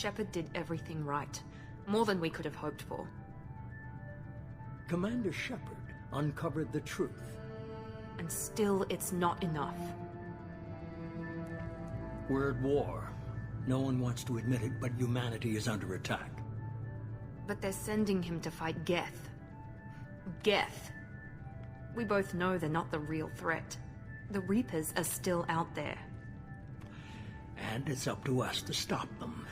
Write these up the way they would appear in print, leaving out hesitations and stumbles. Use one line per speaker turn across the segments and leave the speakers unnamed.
Shepard did everything right. More than we could have hoped for.
Commander Shepard uncovered the truth.
And still, it's not enough.
We're at war. No one wants to admit it, but humanity is under attack.
But they're sending him to fight Geth. Geth. We both know they're not the real threat. The Reapers are still out there.
And it's up to us to stop them.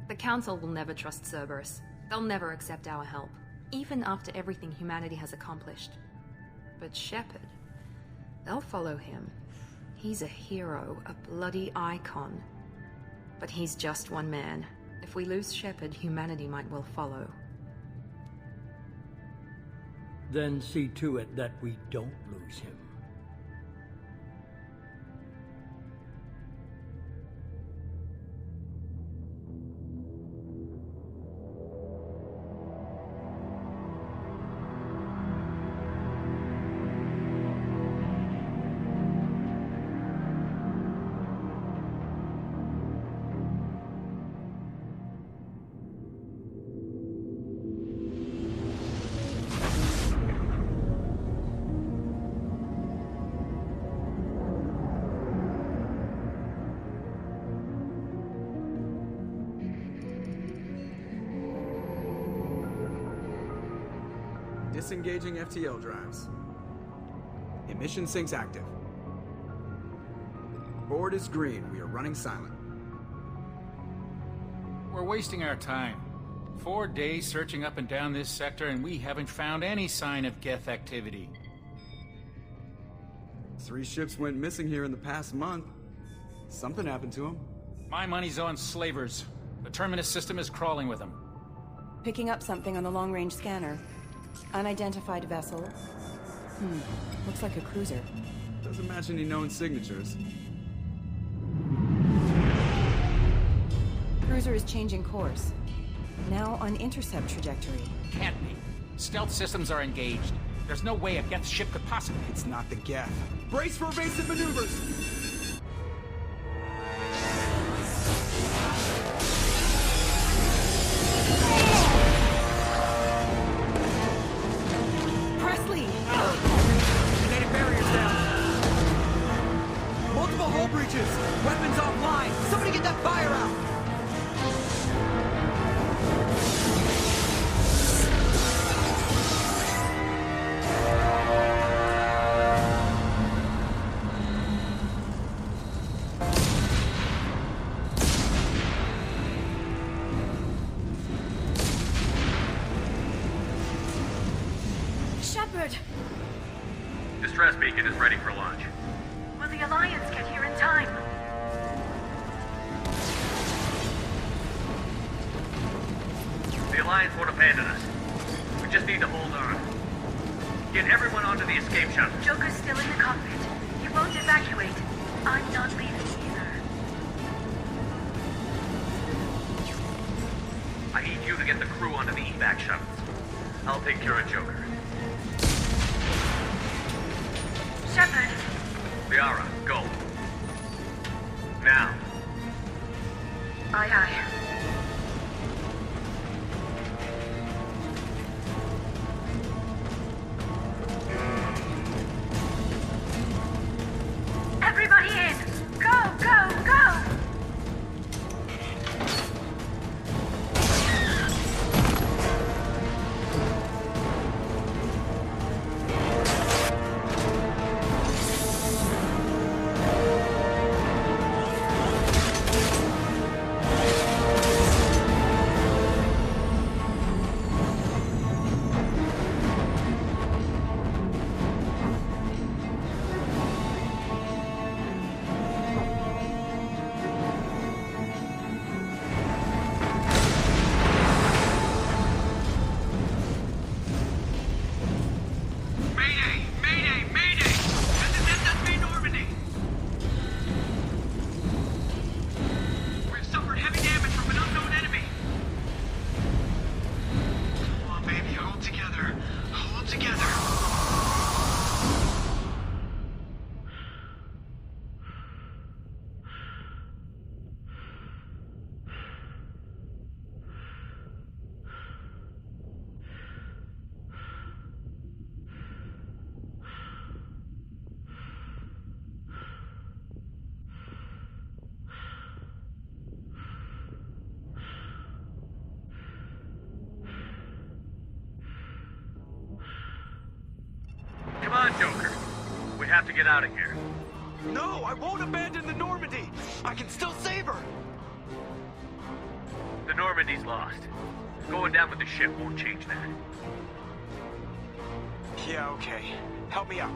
The Council will never trust Cerberus. They'll never accept our help, even after everything humanity has accomplished. But Shepard, they'll follow him. He's a hero, a bloody icon. But he's just one man. If we lose Shepard, humanity might well follow.
Then see to it that we don't lose him.
Disengaging FTL drives. Emission sinks active. Board is green. We are running silent.
We're wasting our time. 4 days searching up and down this sector, and we haven't found any sign of Geth activity.
3 ships went missing here in the past month. Something happened to them.
My money's on slavers. The Terminus system is crawling with them.
Picking up something on the long-range scanner. Unidentified vessel. Looks like a cruiser.
Doesn't match any known signatures.
Cruiser is changing course. Now on intercept trajectory.
Can't be. Stealth systems are engaged. There's no way a Geth ship could possibly...
It's not the Geth. Brace for evasive maneuvers!
Weapons offline! Somebody get that fire out!
Shepard!
Distress beacon is ready for launch.
Will the Alliance get here in time?
The Alliance won't abandon us. We just need to hold on. Get everyone onto the escape shuttle.
Joker's still in the cockpit. He won't evacuate. I'm not leaving either.
I need you to get the crew onto the evac shuttles. I'll take care of Joker.
Shepard!
Liara, go. Now.
Aye, aye. Everybody in! Go, go, go!
get out of here.
No, I won't abandon the Normandy! I can still save her!
The Normandy's lost. Going down with the ship won't change that.
Yeah, okay. Help me up.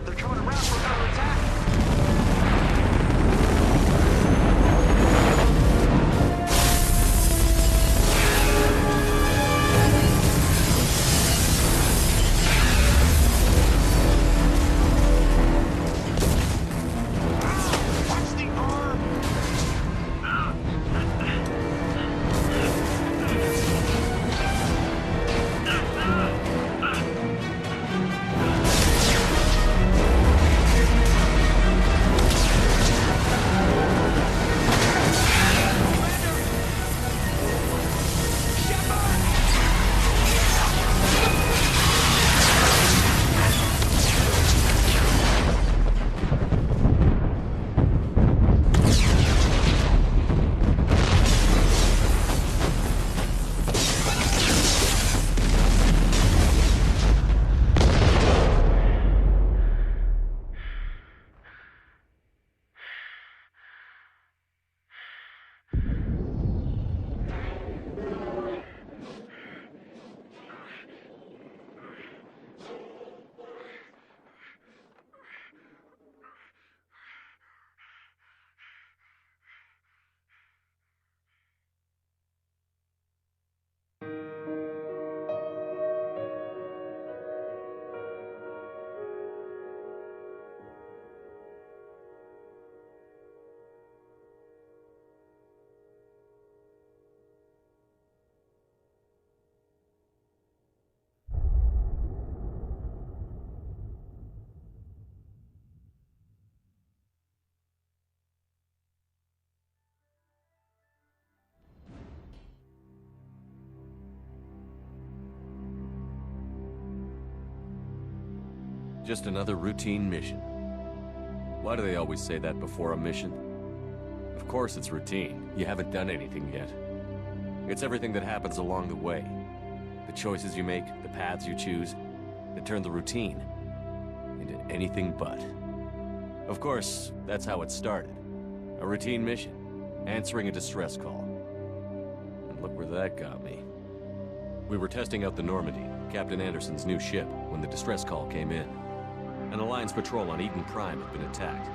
They're coming around for another attack! Watch the arm!
Just another routine mission. Why do they always say that before a mission? Of course it's routine. You haven't done anything yet. It's everything that happens along the way. The choices you make, the paths you choose, that turn the routine into anything but. Of course, that's how it started. A routine mission, answering a distress call. And look where that got me. We were testing out the Normandy, Captain Anderson's new ship, when the distress call came in. An Alliance patrol on Eden Prime had been attacked.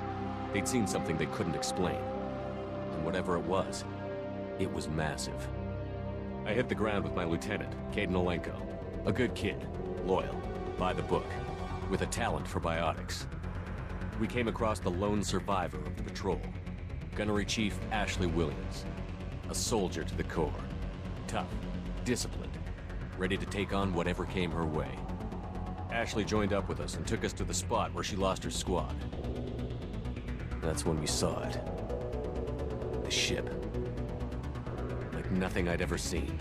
They'd seen something they couldn't explain. And whatever it was massive. I hit the ground with my lieutenant, Caden Olenko. A good kid, loyal, by the book, with a talent for biotics. We came across the lone survivor of the patrol, Gunnery Chief Ashley Williams. A soldier to the core. Tough, disciplined, ready to take on whatever came her way. Ashley joined up with us and took us to the spot where she lost her squad. That's when we saw it. The ship. Like nothing I'd ever seen.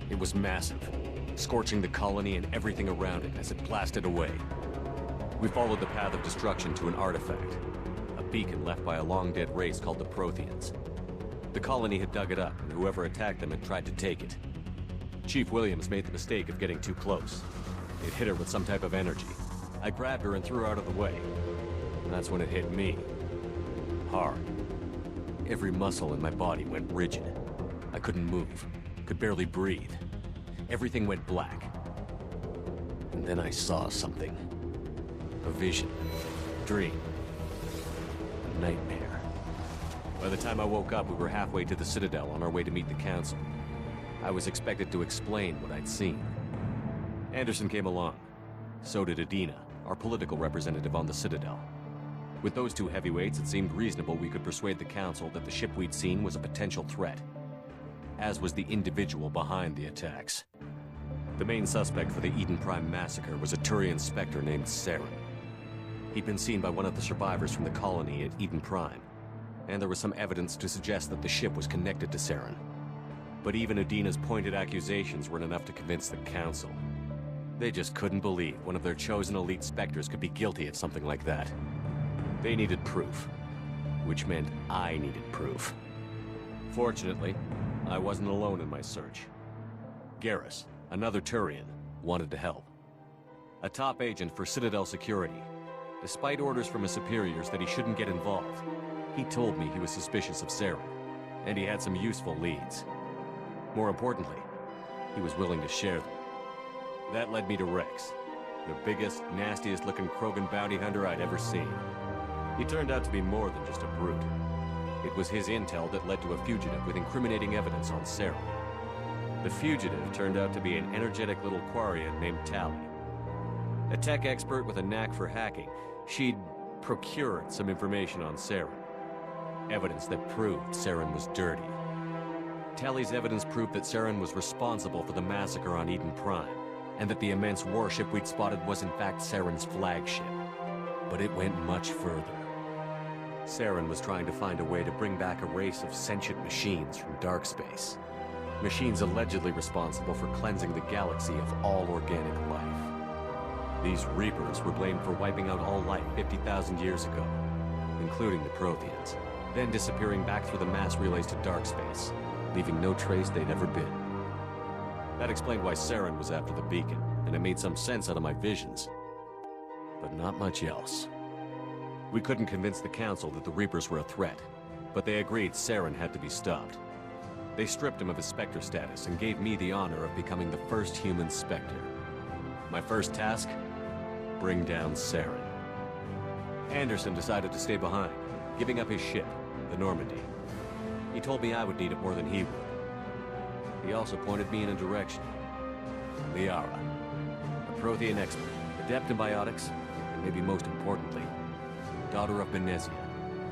It was massive, scorching the colony and everything around it as it blasted away. We followed the path of destruction to an artifact, a beacon left by a long-dead race called the Protheans. The colony had dug it up, and whoever attacked them had tried to take it. Chief Williams made the mistake of getting too close. It hit her with some type of energy. I grabbed her and threw her out of the way. And that's when it hit me. Hard. Every muscle in my body went rigid. I couldn't move, could barely breathe. Everything went black. And then I saw something. A vision. Dream. A nightmare. By the time I woke up, we were halfway to the Citadel on our way to meet the Council. I was expected to explain what I'd seen. Anderson came along. So did Adina, our political representative on the Citadel. With those two heavyweights, it seemed reasonable we could persuade the Council that the ship we'd seen was a potential threat, as was the individual behind the attacks. The main suspect for the Eden Prime massacre was a Turian Spectre named Saren. He'd been seen by one of the survivors from the colony at Eden Prime, and there was some evidence to suggest that the ship was connected to Saren. But even Adina's pointed accusations weren't enough to convince the Council. They just couldn't believe one of their chosen elite Spectres could be guilty of something like that. They needed proof, which meant I needed proof. Fortunately, I wasn't alone in my search. Garrus, another Turian, wanted to help. a top agent for Citadel Security. Despite orders from his superiors that he shouldn't get involved, he told me he was suspicious of Saren, and he had some useful leads. More importantly, he was willing to share them. That led me to Rex, the biggest, nastiest-looking Krogan bounty hunter I'd ever seen. He turned out to be more than just a brute. It was his intel that led to a fugitive with incriminating evidence on Saren. The fugitive turned out to be an energetic little Quarian named Tally. A tech expert with a knack for hacking, she'd procured some information on Saren. Evidence that proved Saren was dirty. Tally's evidence proved that Saren was responsible for the massacre on Eden Prime, and that the immense warship we'd spotted was in fact Saren's flagship. But it went much further. Saren was trying to find a way to bring back a race of sentient machines from dark space. Machines allegedly responsible for cleansing the galaxy of all organic life. These Reapers were blamed for wiping out all life 50,000 years ago, including the Protheans, then disappearing back through the mass relays to dark space, leaving no trace they'd ever been. That explained why Saren was after the beacon, and it made some sense out of my visions. But not much else. We couldn't convince the Council that the Reapers were a threat, but they agreed Saren had to be stopped. They stripped him of his Spectre status and gave me the honor of becoming the first human Spectre. My first task? Bring down Saren. Anderson decided to stay behind, giving up his ship, the Normandy. He told me I would need it more than he would. He also pointed me in a direction. Liara, a Prothean expert, adept in biotics, and maybe most importantly, daughter of Benezia,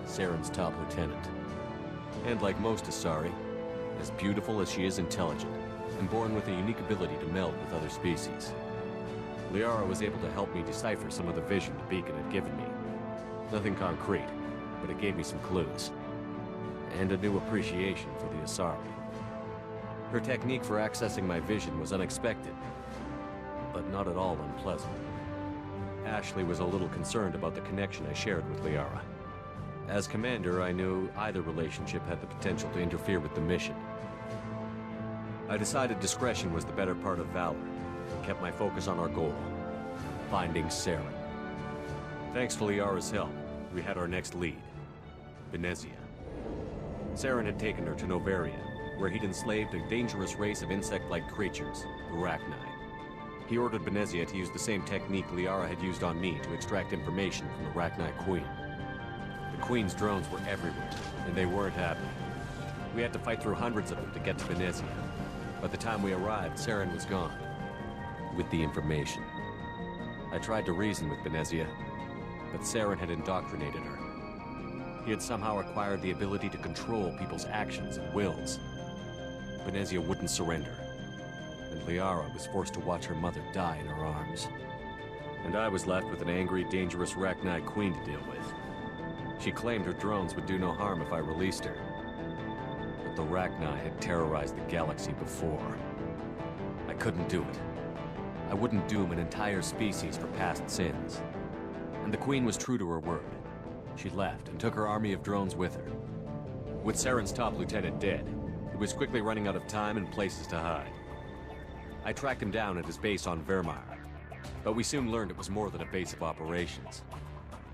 Saren's top lieutenant. And like most Asari, as beautiful as she is intelligent, and born with a unique ability to meld with other species. Liara was able to help me decipher some of the vision the beacon had given me. Nothing concrete, but it gave me some clues. And a new appreciation for the Asari. Her technique for accessing my vision was unexpected, but not at all unpleasant. Ashley was a little concerned about the connection I shared with Liara. As commander, I knew either relationship had the potential to interfere with the mission. I decided discretion was the better part of valor, and kept my focus on our goal, finding Saren. Thanks to Liara's help, we had our next lead, Benezia. Saren had taken her to Novaria, where he'd enslaved a dangerous race of insect-like creatures, the Rachni. He ordered Benezia to use the same technique Liara had used on me to extract information from the Rachni Queen. The Queen's drones were everywhere, and they weren't happy. We had to fight through hundreds of them to get to Benezia. By the time we arrived, Saren was gone, with the information. I tried to reason with Benezia, but Saren had indoctrinated her. He had somehow acquired the ability to control people's actions and wills. Benezia wouldn't surrender, and Liara was forced to watch her mother die in her arms. And I was left with an angry, dangerous Rachni Queen to deal with. She claimed her drones would do no harm if I released her. But the Rachni had terrorized the galaxy before. I couldn't do it. I wouldn't doom an entire species for past sins. And the Queen was true to her word. She left and took her army of drones with her. With Saren's top lieutenant dead, he was quickly running out of time and places to hide. I tracked him down at his base on Vermeer, but we soon learned it was more than a base of operations.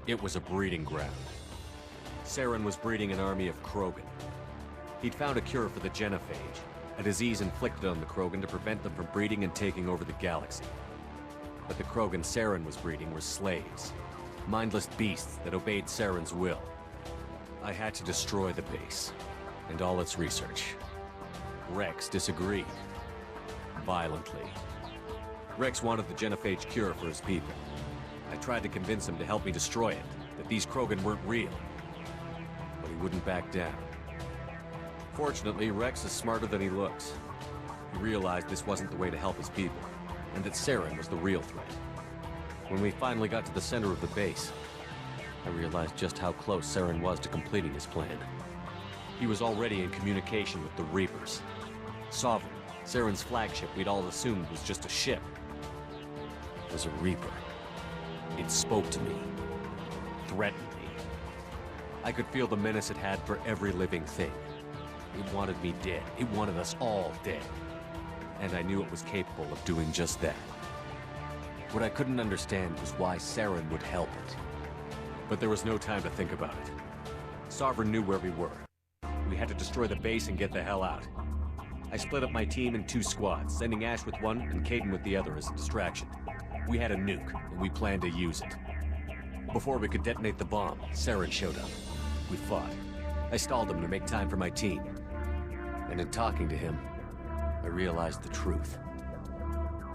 It was a breeding ground. Saren was breeding an army of Krogan. He'd found a cure for the genophage, a disease inflicted on the Krogan to prevent them from breeding and taking over the galaxy. But the Krogan Saren was breeding were slaves, mindless beasts that obeyed Saren's will. I had to destroy the base, and all its research. Rex disagreed. Violently. Rex wanted the genophage cure for his people. I tried to convince him to help me destroy it, that these Krogan weren't real. But he wouldn't back down. Fortunately, Rex is smarter than he looks. He realized this wasn't the way to help his people, and that Saren was the real threat. When we finally got to the center of the base, I realized just how close Saren was to completing his plan. He was already in communication with the Reapers. Sovereign, Saren's flagship we'd all assumed was just a ship, was a Reaper. It spoke to me, threatened me. I could feel the menace it had for every living thing. It wanted me dead. It wanted us all dead. And I knew it was capable of doing just that. What I couldn't understand was why Saren would help it. But there was no time to think about it. Sovereign knew where we were. We had to destroy the base and get the hell out. I split up my team in 2 squads, sending Ash with one and Caden with the other as a distraction. We had a nuke, and we planned to use it. Before we could detonate the bomb, Saren showed up. We fought. I stalled him to make time for my team. And in talking to him, I realized the truth.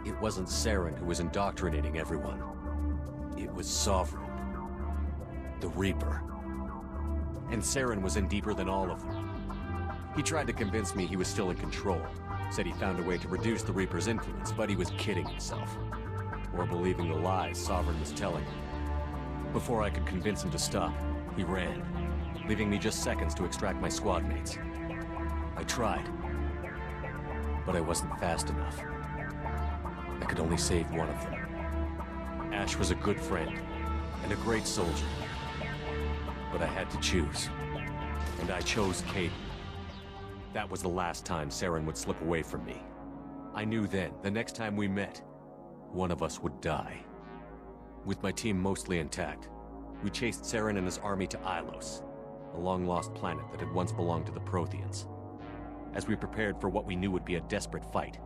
It wasn't Saren who was indoctrinating everyone. It was Sovereign. The Reaper. And Saren was in deeper than all of them. He tried to convince me he was still in control. Said he found a way to reduce the Reaper's influence, but he was kidding himself. Or believing the lies Sovereign was telling him. Before I could convince him to stop, he ran, leaving me just seconds to extract my squad mates. I tried, but I wasn't fast enough. I could only save one of them. Ash was a good friend, and a great soldier. But I had to choose, and I chose Caden. That was the last time Saren would slip away from me. I knew then, the next time we met, one of us would die. With my team mostly intact, we chased Saren and his army to Ilos, a long-lost planet that had once belonged to the Protheans. As we prepared for what we knew would be a desperate fight,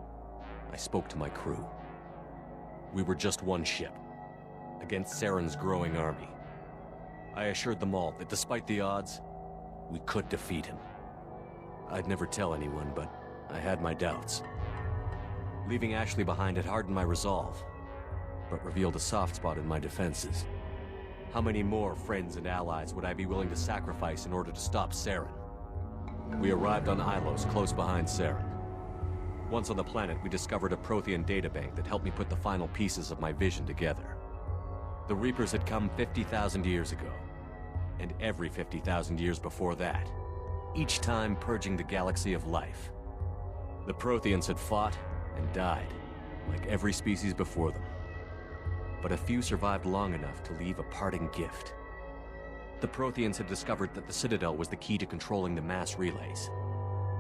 I spoke to my crew. We were just one ship, against Saren's growing army. I assured them all that despite the odds, we could defeat him. I'd never tell anyone, but I had my doubts. Leaving Ashley behind had hardened my resolve, but revealed a soft spot in my defenses. How many more friends and allies would I be willing to sacrifice in order to stop Saren? We arrived on Ilos, close behind Saren. Once on the planet, we discovered a Prothean databank that helped me put the final pieces of my vision together. The Reapers had come 50,000 years ago, and every 50,000 years before that, each time purging the galaxy of life. The Protheans had fought and died, like every species before them. But a few survived long enough to leave a parting gift. The Protheans had discovered that the Citadel was the key to controlling the mass relays.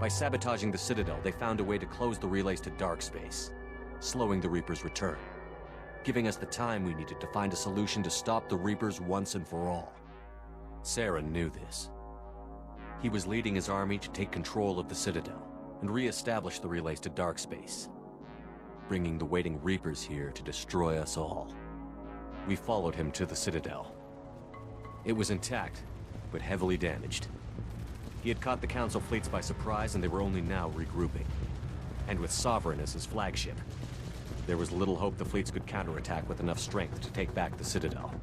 By sabotaging the Citadel, they found a way to close the relays to dark space, slowing the Reapers' return, giving us the time we needed to find a solution to stop the Reapers once and for all. Saren knew this. He was leading his army to take control of the Citadel and re-establish the relays to dark space, bringing the waiting Reapers here to destroy us all. We followed him to the Citadel. It was intact, but heavily damaged. He had caught the Council fleets by surprise, and they were only now regrouping. And with Sovereign as his flagship, there was little hope the fleets could counterattack with enough strength to take back the Citadel.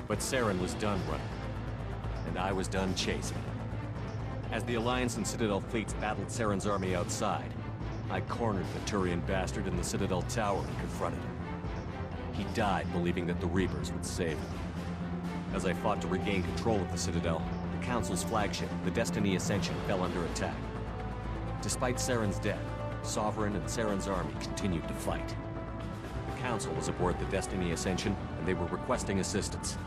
But Saren was done running, and I was done chasing. As the Alliance and Citadel fleets battled Saren's army outside, I cornered the Turian bastard in the Citadel tower and confronted him. He died believing that the Reapers would save him. As I fought to regain control of the Citadel, the Council's flagship, the Destiny Ascension, fell under attack. Despite Saren's death, Sovereign and Saren's army continued to fight. The Council was aboard the Destiny Ascension, and they were requesting assistance.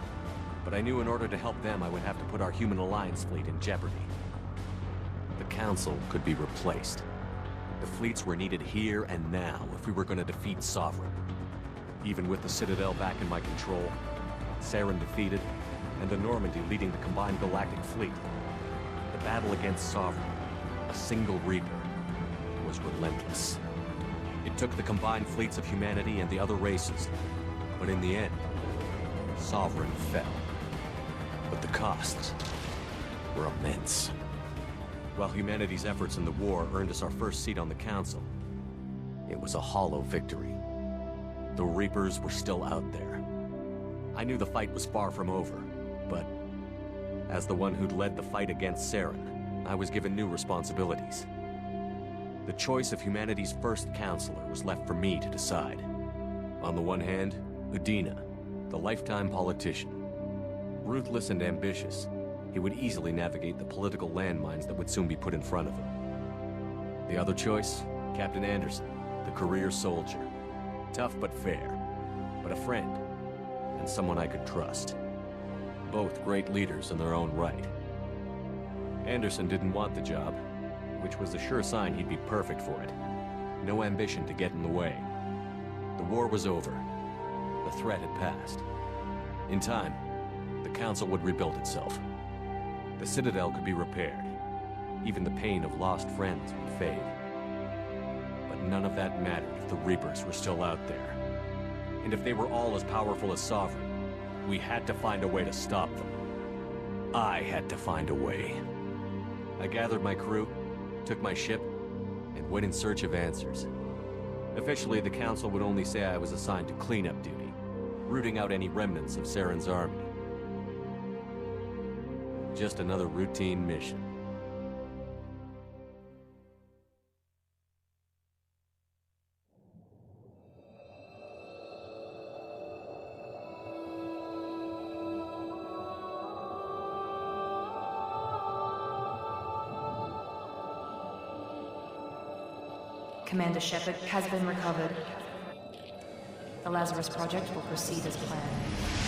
But I knew in order to help them, I would have to put our human Alliance fleet in jeopardy. The Council could be replaced. The fleets were needed here and now if we were going to defeat Sovereign. Even with the Citadel back in my control, Saren defeated, and the Normandy leading the combined galactic fleet, the battle against Sovereign, a single Reaper, was relentless. It took the combined fleets of humanity and the other races, but in the end, Sovereign fell. But the costs were immense. While humanity's efforts in the war earned us our first seat on the Council, it was a hollow victory. The Reapers were still out there. I knew the fight was far from over, but as the one who'd led the fight against Saren, I was given new responsibilities. The choice of humanity's first counselor was left for me to decide. On the one hand, Udina, the lifetime politician. Ruthless and ambitious, he would easily navigate the political landmines that would soon be put in front of him. The other choice, Captain Anderson, the career soldier. Tough but fair, but a friend, and someone I could trust. Both great leaders in their own right. Anderson didn't want the job, which was a sure sign he'd be perfect for it. No ambition to get in the way. The war was over, the threat had passed. In time, the Council would rebuild itself. The Citadel could be repaired. Even the pain of lost friends would fade. But none of that mattered if the Reapers were still out there. And if they were all as powerful as Sovereign, we had to find a way to stop them. I had to find a way. I gathered my crew, took my ship, and went in search of answers. Officially, the Council would only say I was assigned to cleanup duty, rooting out any remnants of Saren's army. Just another routine mission.
Commander Shepard has been recovered. The Lazarus Project will proceed as planned.